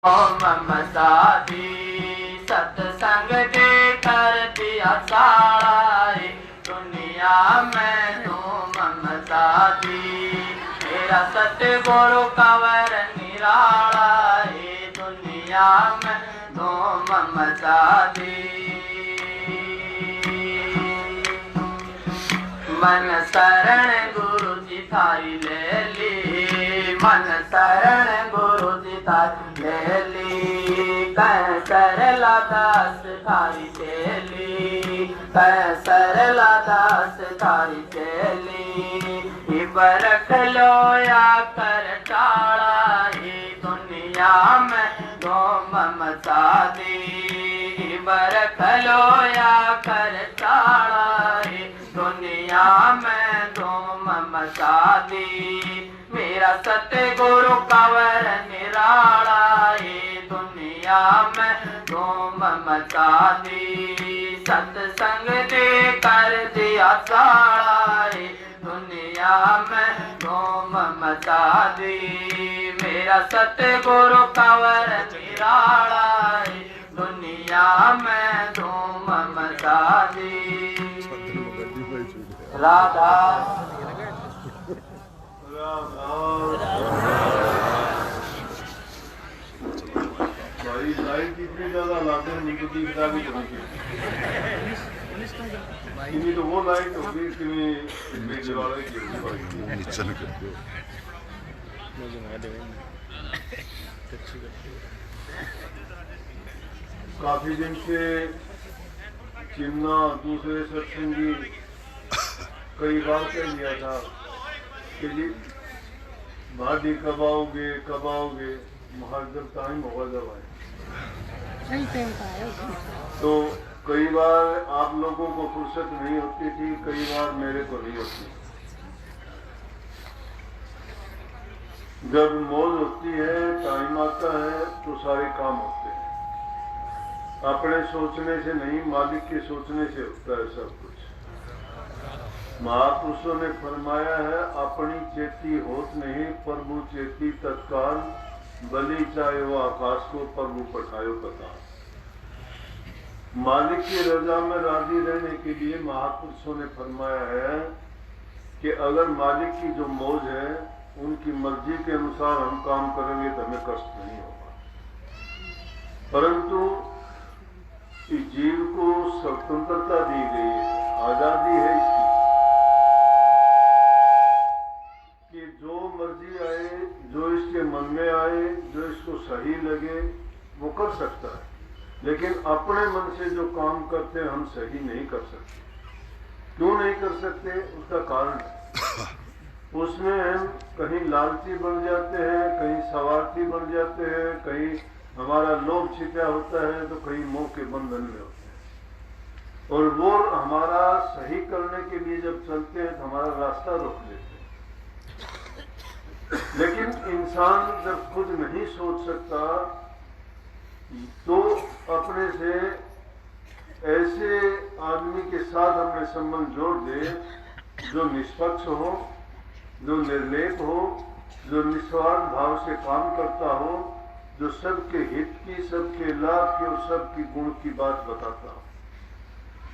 ममतादी सत्संग दे कर दिया सारा दुनिया में तू ममता दी। मेरा सतगुरु कंवर निराला दुनिया में तू ममता दी। मन शरण गुरु जी थारी ले ली, मन शरण गुरु जी थारी ले ली। कह सरला दास थारी चेली, कह सरला दास थारी चेली। बरख लोया कर टाला दुनिया में दो ममता दी। बरख लोया कर टाला दुनिया में दो ममता दी। मेरा सतगुरु कंवर निराला दुनिया में दो ममता दी। सत्संग दे कर दिया सारा दुनिया में दो ममता दी। मेरा सतगुरु कंवर निराला दुनिया में दो ममता दी। राधा भाई लाइट इतनी ज्यादा लाते हैं निगेटिव भी चलती तो वो लाइट होगी कि मेरे वाले काफी दिन से चिमना दूसरे सत्संगी कई बार कह दिया था कि जी भाटी कब आओगे कब आओगे, जब टाइम होगा जब आए। तो कई बार आप लोगों को फुर्सत नहीं होती थी, कई बार मेरे को नहीं होती। जब मौज होती है, टाइम आता है तो सारे काम होते हैं। अपने सोचने से नहीं, मालिक के सोचने से होता है सब कुछ। महापुरुषों ने फरमाया है, अपनी चेती होत नहीं प्रभु चेती तत्काल, बलि चाहे वो आकाश को प्रभु पठायो पता। मालिक की रजा में राजी रहने के लिए महापुरुषों ने फरमाया है कि अगर मालिक की जो मौज है उनकी मर्जी के अनुसार हम काम करेंगे तो हमें कष्ट नहीं होगा। परंतु इस जीव को स्वतंत्रता दी गई है, आजादी है इसकी कि जो मर्जी आए, जो इसके मन में आए, जो इसको सही लगे वो कर सकता है। लेकिन अपने मन से जो काम करते हैं हम सही नहीं कर सकते। क्यों नहीं कर सकते? उसका कारण है उसमें हम कहीं लालची बन जाते हैं, कहीं स्वार्थी बन जाते हैं, कहीं हमारा लोभ छिपा होता है, तो कहीं मोह के बंधन में होते हैं। और वो हमारा सही करने के लिए जब चलते हैं तो हमारा रास्ता रोक लेते हैं। लेकिन इंसान जब खुद नहीं सोच सकता तो अपने से ऐसे आदमी के साथ अपने संबंध जोड़ दे जो निष्पक्ष हो, जो निर्लेप हो, जो निस्वार्थ भाव से काम करता हो, जो सबके हित की, सबके लाभ की और सबकी गुण की बात बताता हो।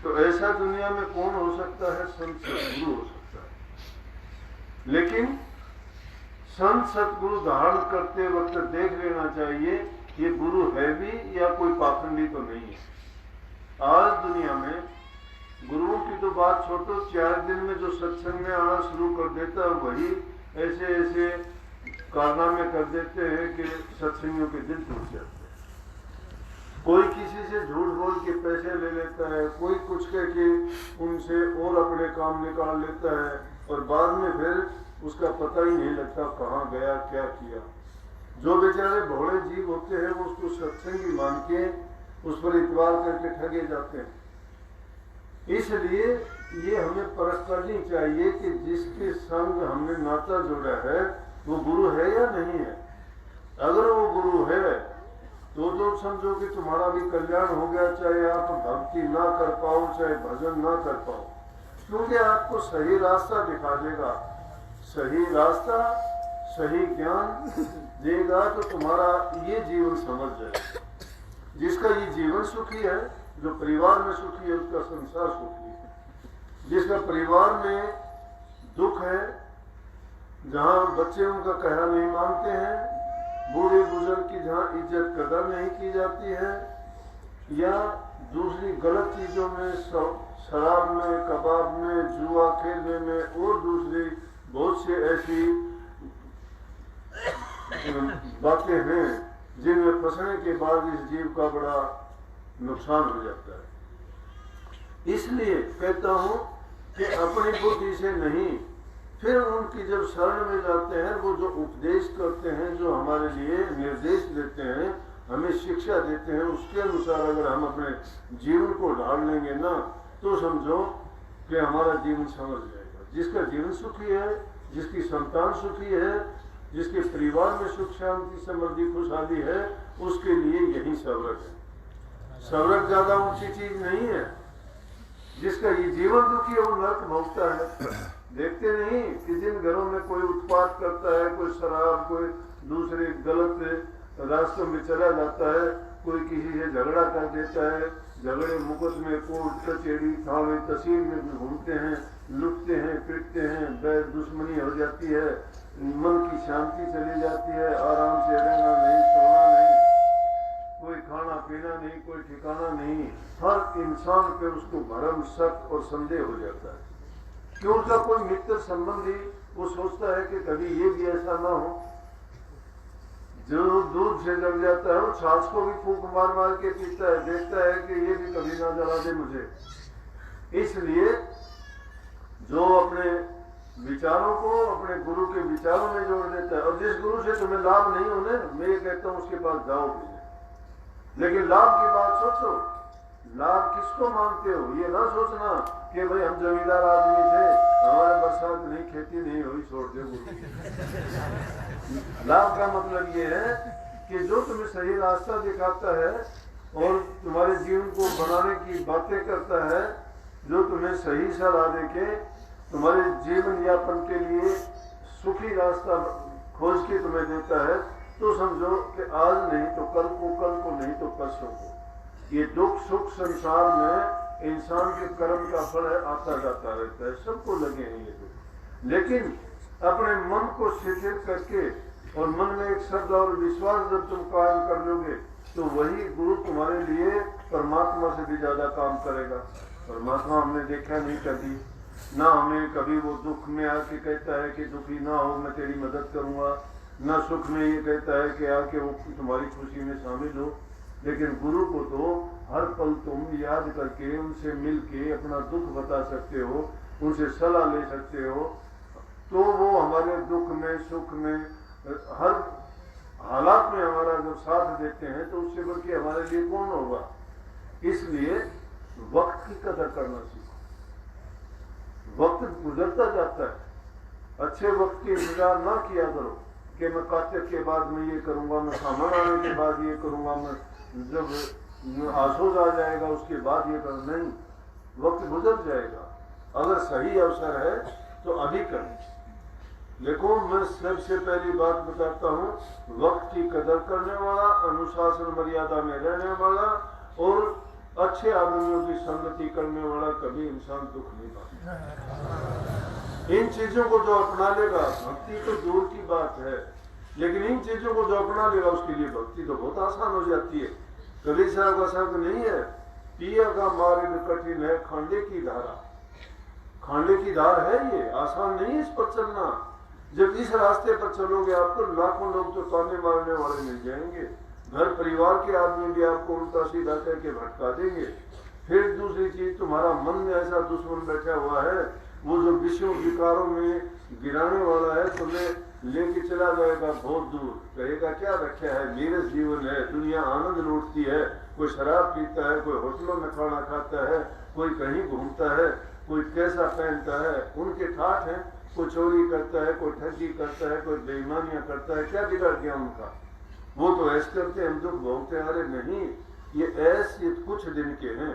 तो ऐसा दुनिया में कौन हो सकता है? संत सतगुरु हो सकता है। लेकिन संत सतगुरु धारण करते वक्त देख लेना चाहिए ये गुरु है भी या कोई पाखंडी तो नहीं है। आज दुनिया में गुरुओं की तो बात छोड़ो, 4 दिन में जो सत्संग में आना शुरू कर देता है वही ऐसे ऐसे कारनामे कर देते हैं कि सत्संगियों के दिल टूट जाते हैं। कोई किसी से झूठ बोल के पैसे ले लेता है, कोई कुछ कह के उनसे और अपने काम निकाल लेता है और बाद में फिर उसका पता ही नहीं लगता कहाँ गया क्या किया। जो बेचारे भोले जीव होते हैं वो उसको सत्संगी मान के उस पर इतबार करके ठगे जाते हैं। इसलिए ये हमें परख करनी चाहिए कि जिसके संग हमने नाता जोड़ा है वो गुरु है या नहीं है। अगर वो गुरु है तो समझो कि तुम्हारा भी कल्याण हो गया, चाहे आप भक्ति ना कर पाओ, चाहे भजन ना कर पाओ, क्योंकि आपको सही रास्ता दिखा देगा। सही रास्ता, सही ज्ञान देगा तो तुम्हारा ये जीवन समझ जाएगा। जिसका ये जीवन सुखी है, जो परिवार में सुखी है, उसका संसार सुखी है। जिसका परिवार में दुख है, जहाँ बच्चे उनका कहना नहीं मानते हैं, बूढ़े बुजुर्ग की जहाँ इज्जत कदर नहीं की जाती है, या दूसरी गलत चीजों में, शराब में, कबाब में, जुआ खेलने में और दूसरी बहुत सी ऐसी बातें हैं जिनमें फंसने के बाद इस जीव का बड़ा नुकसान हो जाता है। इसलिए कहता हूं कि अपनी बुद्धि से नहीं, फिर उनकी जब शरण में जाते हैं, वो जो उपदेश करते हैं, जो हमारे लिए निर्देश देते हैं, हमें शिक्षा देते हैं, उसके अनुसार अगर हम अपने जीवन को ढाल लेंगे ना, तो समझो कि हमारा जीवन समझ जाएगा। जिसका जीवन सुखी है, जिसकी संतान सुखी है, जिसके परिवार में सुख शांति समृद्धि खुशहाली है, उसके लिए यही स्वर्ग है। स्वर्ग ज्यादा ऊंची चीज नहीं है। जिसका ये जीवन दुखी है वो नरक भोगता है। देखते नहीं कि जिन घरों में कोई उत्पात करता है, कोई शराब, कोई दूसरे गलत रास्तों में चला जाता है, कोई किसी से झगड़ा कर देता है, झगड़े मुकदमे कोर्ट कचहरी थाने तहसील में घूमते हैं, लुटते हैं, पीटते हैं, बैर दुश्मनी हो जाती है, मन की शांति चली जाती है, आराम से रहना नहीं, सोना नहीं, कोई खाना पीना नहीं, कोई ठिकाना नहीं। हर इंसान पे उसको भरम, शक और संदेह हो जाता है कि उसका कोई मित्र संबंधी वो सोचता है कि कभी ये भी ऐसा ना हो। जो दूध से जल जाता है वो छाछ को भी फूंक मार मार के पीता है, देखता है कि ये भी कभी ना जला दे मुझे। इसलिए जो अपने विचारों को अपने गुरु के विचारों में जोड़ देता है, और जिस गुरु से तुम्हें लाभ नहीं होने, मैं ये कहता हूं उसके पास जाओ भी नहीं। लेकिन लाभ की बात सोचो, लाभ किसको मानते हो? ये ना सोचना कि भाई हम जमींदार आदमी थे, हमारे बरसात नहीं, खेती नहीं हुई, छोड़ दे गुरु। लाभ का मतलब ये है कि जो तुम्हें सही रास्ता दिखाता है और तुम्हारे जीवन को बनाने की बातें करता है, जो तुम्हें सही सलाह देके तुम्हारे जीवन यापन के लिए सुखी रास्ता खोज के तुम्हें देता है, तो समझो कि आज नहीं तो कल को नहीं तो परसों को। ये दुख सुख संसार में इंसान के कर्म का फल है, आता जाता रहता है, सबको लगे हैं ये दुख। लेकिन अपने मन को शिथिल करके और मन में एक श्रद्धा और विश्वास जब तुम कायम कर लोगे, तो वही गुरु तुम्हारे लिए परमात्मा से भी ज्यादा काम करेगा। परमात्मा हमने देखा नहीं कभी ना, हमें कभी वो दुख में आके कहता है कि दुखी ना हो, मैं तेरी मदद करूंगा, ना सुख में ये कहता है कि आके वो तुम्हारी खुशी में शामिल हो। लेकिन गुरु को तो हर पल तुम याद करके उनसे मिल के अपना दुख बता सकते हो, उनसे सलाह ले सकते हो, तो वो हमारे दुख में सुख में हर हालात में हमारा जब साथ देते हैं, तो उससे बढ़ के हमारे लिए कौन होगा। इसलिए वक्त की कदर करना सीखो। वक्त गुजरता जाता है, अच्छे वक्त के इंतजार ना किया करो कि मैं कार्तिक के बाद में ये करूंगा, मैं सामान आने के बाद ये करूंगा, मैं जब आसोज आ जाएगा उसके बाद ये कर। नहीं, वक्त गुजर जाएगा। अगर सही अवसर है तो अभी करें। देखो, मैं सबसे पहली बात बताता हूँ, वक्त की कदर करने वाला, अनुशासन मर्यादा में रहने वाला और अच्छे आदमियों की संगति करने वाला कभी इंसान दुख नहीं पाता। इन चीजों को जो अपना लेगा, भक्ति तो दूर की बात है, लेकिन इन चीजों को जो अपना लेगा उसके लिए भक्ति तो बहुत आसान हो जाती है। कबीर साहब का शब्द नहीं है, पिया का मार्ग कठिन है खांडे की धारा। खांडे की धार है ये, आसान नहीं है इस पर चलना। जब इस रास्ते पर चलोगे आपको लाखों लोग तो ताने मारने वाले मिल जाएंगे, घर परिवार के आदमी भी आपको उल्टा सीधा करके भटका देंगे। फिर दूसरी चीज, तुम्हारा मन में ऐसा दुश्मन बैठा हुआ है, वो जो विषयों विकारों में गिराने वाला है, तुम्हें लेके चला जाएगा बहुत दूर। कहेगा क्या रखा है, नीरस जीवन है, दुनिया आनंद लूटती है, कोई शराब पीता है, कोई होटलों में खाना खाता है, कोई कहीं घूमता है, कोई कैसा पहनता है, उनके ठाठ है, कोई चोरी करता है, कोई ठगी करता है, कोई बेईमानियां करता है, क्या बिगड़ गया उनका, वो तो ऐसे करते हम दुख भोगते हैं। अरे नहीं, ये ऐसे कुछ दिन के हैं,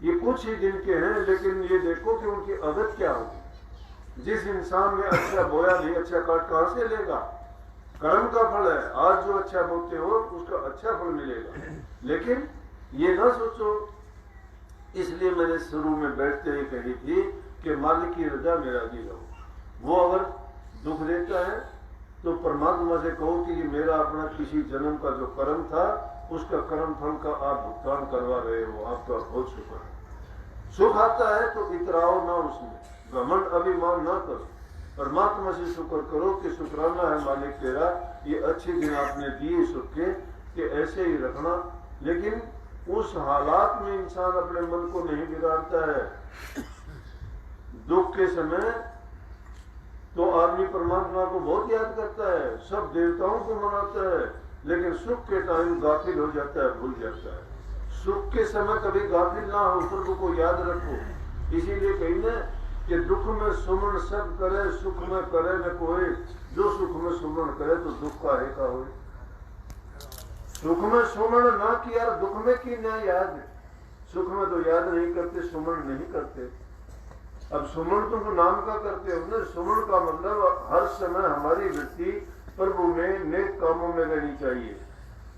ये कुछ ही दिन के हैं, लेकिन ये देखो कि उनकी आदत क्या होगी। जिस इंसान ने अच्छा बोया नहीं, अच्छा काट कहां से लेगा। कर्म का फल है। आज जो अच्छा बोलते हो उसका अच्छा फल मिलेगा। लेकिन ये ना सोचो, इसलिए मैंने शुरू में बैठते ही कही थी कि मालिक की रजा में राजी रहो। वो अगर दुख देता है तो परमात्मा से कहो कि ये मेरा अपना किसी जन्म का जो कर्म था उसका कर्म फल का आप भुगतान करवा रहे हो, आपका बहुत शुक्र है। सुख आता है तो इतराओ ना, उसमें घमंड अभिमान ना करो, परमात्मा से शुक्र करो कि शुक्राना है मालिक तेरा, ये अच्छे दिन आपने दिए सुख के, कि ऐसे ही रखना। लेकिन उस हालात में इंसान अपने मन को नहीं बिगाड़ता है। दुख के समय तो आदमी परमात्मा को बहुत याद करता है, सब देवताओं को मनाता है, लेकिन सुख के टाइम गाफिल हो जाता है, भूल जाता है। सुख के समय कभी गाफिल ना हो, प्रभु को याद रखो। इसीलिए कही ना कि दुख में सुमन सब करे, सुख में करे न कोई, जो सुख में सुमन करे तो दुख का है का हो। सुख में सुमन ना किया, दुख में की न याद। सुख में तो याद नहीं करते, सुमन नहीं करते। अब सुमन तुम नाम का करते हो ना, सुमन का मतलब हर समय हमारी वृत्ति प्रभु में नेक कामों में रहनी चाहिए।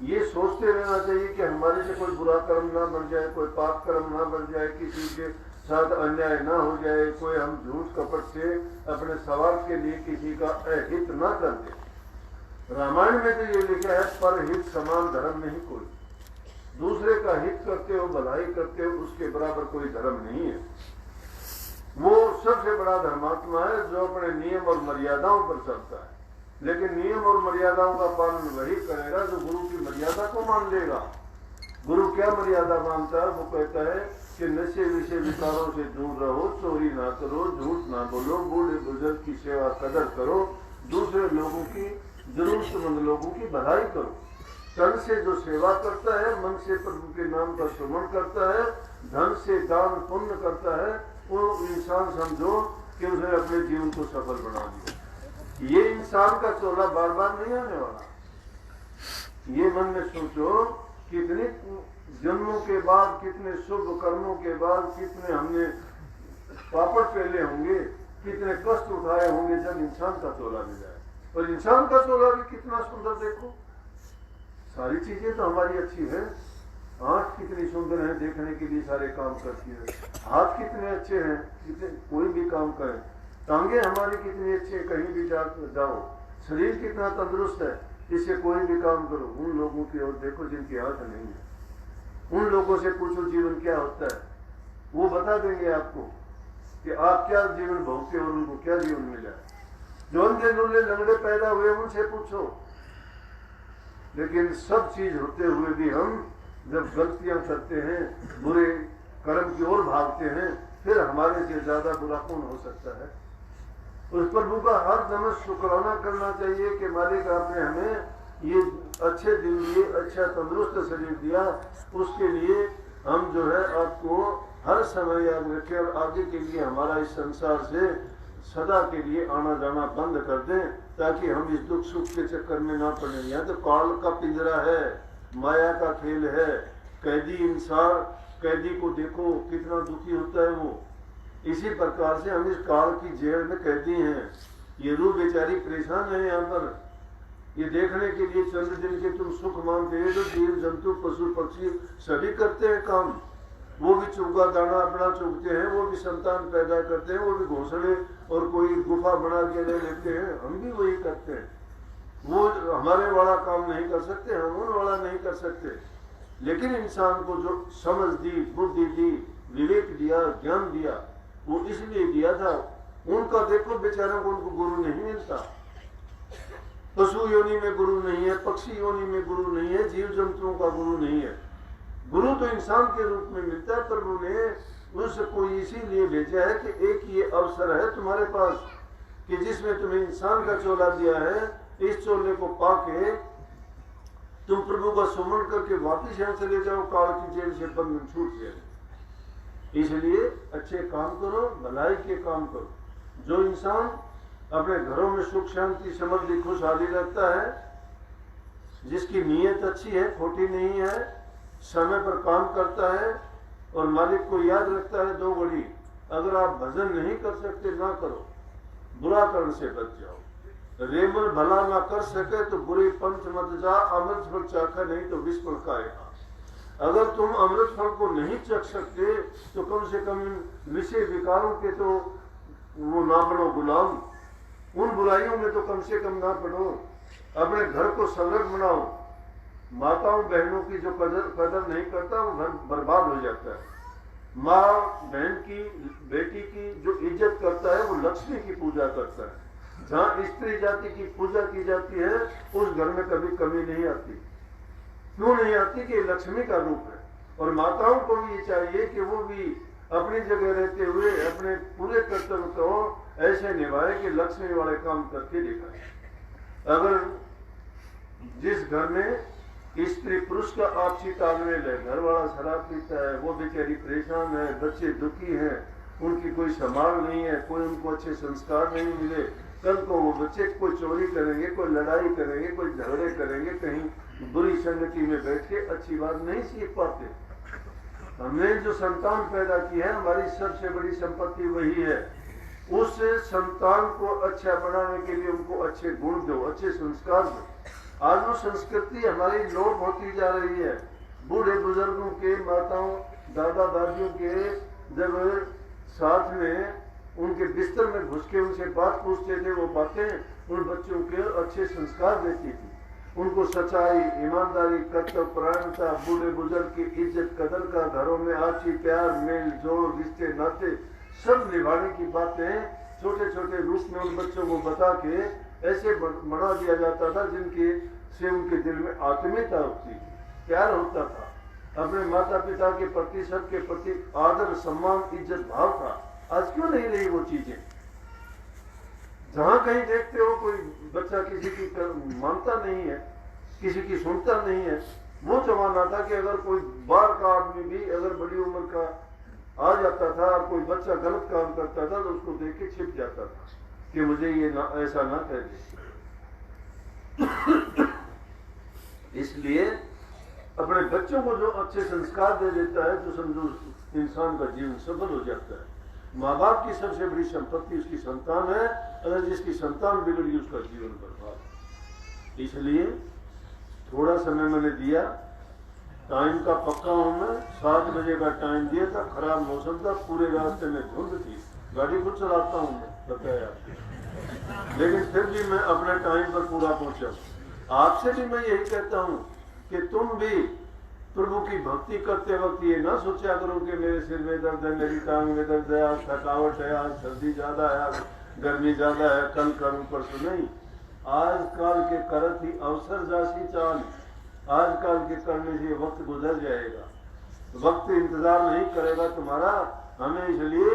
ये सोचते रहना चाहिए कि हमारे से कोई बुरा कर्म ना बन जाए, कोई पाप कर्म ना बन जाए, किसी के साथ अन्याय ना हो जाए, कोई हम झूठ कपट से अपने स्वार्थ के लिए किसी का अहित ना कर दे। रामायण में तो ये लिखा है, पर हित समान धर्म नहीं कोई। दूसरे का हित करते हो, भलाई करते हो, उसके बराबर कोई धर्म नहीं है। वो सबसे बड़ा धर्मात्मा है जो अपने नियम और मर्यादाओं पर चलता है। लेकिन नियम और मर्यादाओं का पालन वही करेगा जो गुरु की मर्यादा को मान लेगा। गुरु क्या मर्यादा मानता है? वो कहता है कि नशे विषय विकारों से दूर रहो, चोरी ना करो, झूठ ना बोलो, बूढ़े बुजुर्ग की सेवा कदर करो, दूसरे लोगों की, जरूरतमंद लोगों की भलाई करो। तन से जो सेवा करता है, मन से प्रभु के नाम का सुमन करता है, धन से दान पुण्य करता है, वो इंसान समझो कि उसने अपने जीवन को सफल बना दिया। ये इंसान का चोला बार बार नहीं आने वाला। ये मन में सोचो, कितने जन्मों के बाद, कितने शुभ कर्मों के बाद, कितने हमने पापड़ पेले होंगे, कितने कष्ट उठाए होंगे जब इंसान का चोला मिला है। और इंसान का चोला भी कितना सुंदर देखो। सारी चीजें तो हमारी अच्छी है। आंख कितनी सुंदर है, देखने के लिए सारे काम करती है। हाथ कितने अच्छे हैं, कितने कोई भी काम करें। टांगे हमारी कितनी अच्छी है, कहीं भी जाओ। शरीर कितना तंदुरुस्त है, इससे कोई भी काम करो। उन लोगों की ओर देखो जिनके हाथ नहीं है। उन लोगों से पूछो जीवन क्या होता है, वो बता देंगे आपको कि आप क्या जीवन भोगते हो और उनको क्या जीवन मिला है। जो अंधे लूले लंगड़े पैदा हुए उनसे पूछो। लेकिन सब चीज होते हुए भी हम जब गलतियां करते हैं, बुरे कर्म की ओर भागते हैं, फिर हमारे से ज्यादा बुरा कौन हो सकता है। उस प्रभु का हर दम शुक्राना करना चाहिए कि मालिक आपने हमें ये अच्छे दिन दिए, अच्छा तंदुरुस्त शरीर दिया, उसके लिए हम जो है आपको हर समय याद रखें और आगे के लिए हमारा इस संसार से सदा के लिए आना जाना बंद कर दें, ताकि हम इस दुख सुख के चक्कर में ना पड़े। यहाँ तो काल का पिंजरा है, माया का खेल है। कैदी इंसान, कैदी को देखो कितना दुखी होता है वो। इसी प्रकार से हम इस काल की जेल में कैदी हैं। ये रूह बेचारी परेशान है यहाँ पर। ये देखने के लिए चंद दिन के तुम सुख मानते हैं, तो जीव जंतु पशु पक्षी सभी करते हैं काम। वो भी चुगा दाना अपना चुगते हैं, वो भी संतान पैदा करते हैं, वो भी घोंसले और कोई गुफा बना के ले लेते हैं। हम भी वही करते हैं। वो हमारे वाला काम नहीं कर सकते, हम उन वाला नहीं कर सकते। लेकिन इंसान को जो समझ दी, बुद्धि दी, विवेक दिया, ज्ञान दिया, वो इसलिए दिया था। उनका देखो बेचारों को, उनको गुरु नहीं मिलता। पशु योनि में गुरु नहीं है, पक्षी योनि में गुरु नहीं है, जीव जंतुओं का गुरु नहीं है। गुरु तो इंसान के रूप में मिलता है। प्रभु ने उसको इसीलिए भेजा है कि एक ये अवसर है तुम्हारे पास कि जिसमें तुम्हें इंसान का चोला दिया है, इस चोले को पाके तुम प्रभु का सुमन करके वापिस यहाँ चले जाओ, काल की जेल से बंधन छूट जाए। इसलिए अच्छे काम करो, भलाई के काम करो। जो इंसान अपने घरों में सुख शांति समृद्धि खुशहाली रखता है, जिसकी नीयत अच्छी है, खोटी नहीं है, समय पर काम करता है और मालिक को याद रखता है, दो बड़ी। अगर आप भजन नहीं कर सकते ना करो, बुरा कर्म से बच जाओ। रेमल भला ना कर सके तो बुरी पंथ मत जा, अमृत फल चाखा नहीं तो विष फल खाएगा। अगर तुम अमृत फल को नहीं चख सकते तो कम से कम विषय विकारों के तो वो ना बनो गुलाम, उन बुराइयों में तो कम से कम ना पड़ो, अपने घर को संरग बनाओ। माताओं बहनों की जो कदर नहीं करता वो घर बर्बाद हो जाता है। माँ बहन की बेटी की जो इज्जत करता है वो लक्ष्मी की पूजा करता है। जहाँ स्त्री जाति की पूजा की जाती है उस घर में कभी कमी नहीं आती। क्यों नहीं आती कि लक्ष्मी का रूप है। और माताओं को भी ये चाहिए कि वो भी अपनी जगह रहते हुए अपने पूरे कर्तव्य को ऐसे निभाए कि लक्ष्मी वाले काम करके दिखाए। अगर जिस घर में स्त्री पुरुष का आपसी तालमेल है, घर वाला शराब पीता है, वो बेचारी परेशान है, बच्चे दुखी हैं, उनकी कोई संभाल नहीं है, कोई उनको अच्छे संस्कार नहीं मिले, कल को वो बच्चे कोई चोरी करेंगे, कोई लड़ाई करेंगे, कोई झगड़े करेंगे, कहीं बुरी संगति में बैठ के अच्छी बात नहीं सीख पाते। हमने जो संतान पैदा की है हमारी सबसे बड़ी संपत्ति वही है। उस संतान को अच्छा बनाने के लिए उनको अच्छे गुण दो, अच्छे संस्कार दो। आज वो संस्कृति हमारी लोप होती जा रही है। बूढ़े बुजुर्गों के, माताओं दादा दादियों के जब साथ में उनके बिस्तर में घुस के उनसे बात पूछते थे, वो बातें उन बच्चों के अच्छे संस्कार देती थी। उनको सच्चाई, ईमानदारी, कर्तव्य परायणता, बूढ़े बुजुर्ग की इज्जत कदर का, घरों में आपसी प्यार, मेल जोड़, रिश्ते नाते सब निभाने की बातें छोटे छोटे रूप में उन बच्चों को बता के ऐसे बना दिया जाता था जिनके से उनके दिल में आत्मीयता होती, प्यार होता था, अपने माता पिता के प्रति, सबके प्रति आदर सम्मान इज्जत भाव था। आज क्यों नहीं रही वो चीजें। जहां कहीं देखते हो कोई बच्चा किसी की मानता नहीं है, किसी की सुनता नहीं है। वो जमाना था कि अगर कोई बाहर का आदमी भी अगर बड़ी उम्र का आ जाता था और कोई बच्चा गलत काम करता था तो उसको देख के छिप जाता था कि मुझे ये ना, ऐसा ना कह दे। इसलिए अपने बच्चों को जो अच्छे संस्कार दे देता है तो समझो इंसान का जीवन सफल हो जाता है। माँ बाप की सबसे बड़ी संपत्ति उसकी संतान है, अगर जिसकी संतान बिगड़ी उसका जीवन बर्बाद। इसलिए थोड़ा समय मैंने दिया, टाइम का पक्का हूं मैं। 7 बजे का टाइम दिया था, खराब मौसम था, पूरे रास्ते में धुंध थी, गाड़ी खुद चलाता हूं मैं, बताया आपको, लेकिन फिर भी मैं अपने टाइम पर पूरा पहुंचा। आपसे भी मैं यही कहता हूं कि तुम भी प्रभु की भक्ति करते वक्त ये ना सोचा करो कि मेरे सिर में दर्द है, मेरी टांग में दर्द है, आज थकावट है, आज सर्दी ज्यादा है, आज गर्मी ज्यादा है, कल करूं परसों नहीं। आजकल के करत ही अवसर जासी चाल, आजकल के करने से वक्त गुजर जाएगा, वक्त इंतजार नहीं करेगा तुम्हारा। हमें इसलिए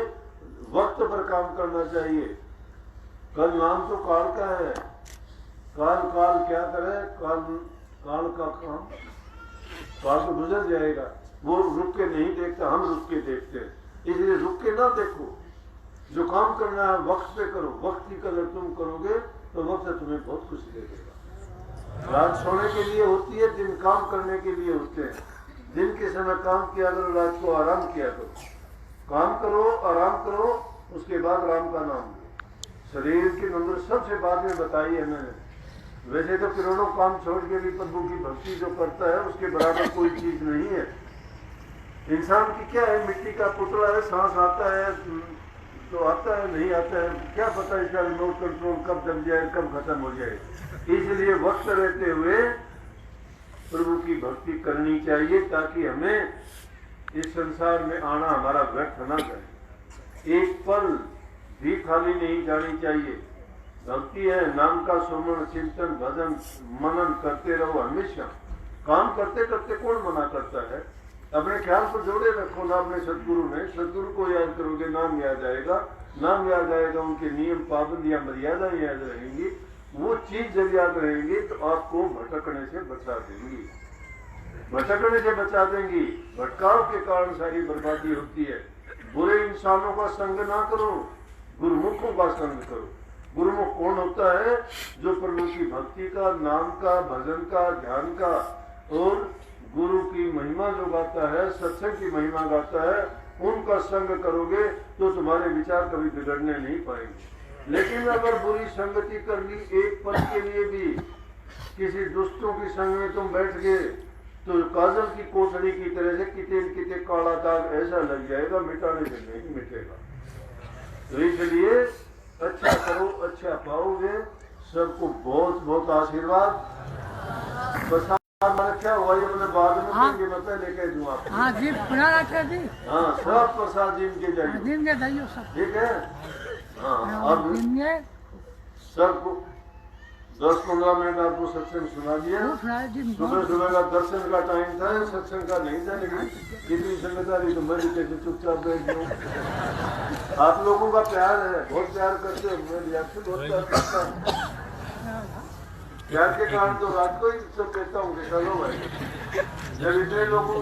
वक्त पर काम करना चाहिए। कल नाम तो काल का है, काल काल क्या करे, काल का काम, काल तो गुजर जाएगा। वो रुक के नहीं देखता, हम रुक के देखते हैं। इसलिए रुक के ना देखो, जो काम करना है वक्त पे करो। वक्त की कदर तुम करोगे तो वक्त तुम्हें बहुत खुशी देगा। रात सोने के लिए होती है, दिन काम करने के लिए होते हैं। दिन के समय काम किया करो, रात को आराम किया करो। काम करो, आराम करो, उसके बाद राम का नाम लो। शरीर की नंबर सबसे बाद में बताई है मैंने। वैसे तो करोड़ों काम छोड़ के भी प्रभु की भक्ति जो करता है उसके बराबर कोई चीज नहीं है। इंसान की क्या है, मिट्टी का पुतला है, सांस आता है तो आता है, नहीं आता है, क्या पता इसका रिमोट कंट्रोल कब जम जाए, कब खत्म हो जाए। इसलिए वक्त रहते हुए प्रभु की भक्ति करनी चाहिए ताकि हमें इस संसार में आना हमारा व्यर्थ न करे। एक पल भी खाली नहीं जानी चाहिए। भक्ति है नाम का सुमन, चिंतन, भजन, मनन करते रहो हमेशा। काम करते करते कौन मना करता है। अपने ख्याल को जोड़े रखो ना अपने सदगुरु में। सदगुरु को याद करोगे, नाम याद आएगा, नाम याद आएगा, उनके नियम पाबंदियां मर्यादा याद रहेंगी। वो चीज जब याद रहेंगी तो आपको भटकने से बचा देंगी, भटकने से बचा देंगी। भटकाव के कारण सारी बर्बादी होती है। बुरे इंसानों का संग ना करो, गुरुमुखों का संग करो। गुरुमुख कौन होता है? जो प्रभु की भक्ति का, नाम का, भजन का, ध्यान का और गुरु की महिमा जो गाता है, सत्संग की महिमा गाता है, उनका संग करोगे तो तुम्हारे विचार कभी बिगड़ने नहीं पाएंगे। लेकिन अगर बुरी संगति कर ली एक पल के लिए भी, किसी दुष्टों की संग में तुम बैठ गए तो काजल की कोठड़ी की तरह से किते न किते काला दाग ऐसा लग जाएगा, मिटाने से नहीं मिटेगा। तो इसलिए अच्छा करो, अच्छा पाओगे। सबको बहुत बहुत आशीर्वाद। अच्छा हुआ ये मैंने बाद में हाँ। मैं पहले कह दूँ आपको। हाँ जी, खुला रखे जी। हाँ, सब प्रसाद दिन के जाइए, दिन के जाइयो सब। ठीक है। हाँ, अब दिन के सबको 10-15 मिनट आपको सत्संग सुना दिया। वो सुनाए जी। सुबह सुबह का दर्शन का टाइम था, सत्संग का नहीं था, लेकिन कितनी संगत आ रही तो मैं भी कैसे चुपचाप बैठ जाऊँ। आप लोगों का प्यार है, बहुत प्यार करते हो, मैं भी आपसे बहुत प्यार करता हूँ। प्यार के कारण तो रात को ही सब कहता हूँ कि चलो भाई, जब इतने लोगों